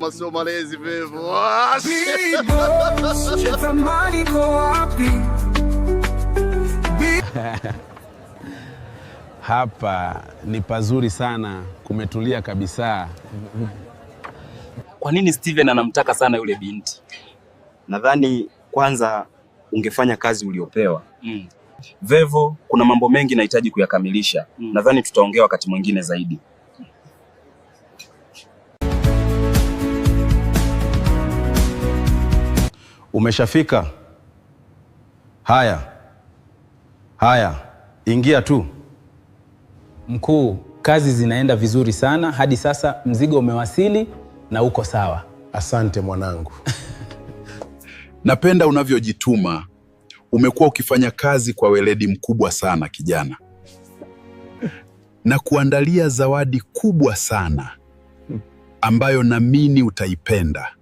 kama sio malezi Vevo. Hapa ni pazuri sana, kumetulia kabisa. Kwa nini Steven anamtaka sana yule binti? Nadhani kwanza ungefanya kazi uliopewa. Vevo, kuna mambo mengi nahitaji kuyakamilisha. Nadhani tutaongea wakati mwingine zaidi. Umeshafika? Haya, ingia tu. Mkuu, kazi zinaenda vizuri sana hadi sasa, mzigo umewasili na uko sawa. Asante mwanangu. Napenda unavyojituma. Umekuwa ukifanya kazi kwa weledi mkubwa sana kijana. Na kuandalia zawadi kubwa sana ambayo naamini utaipenda.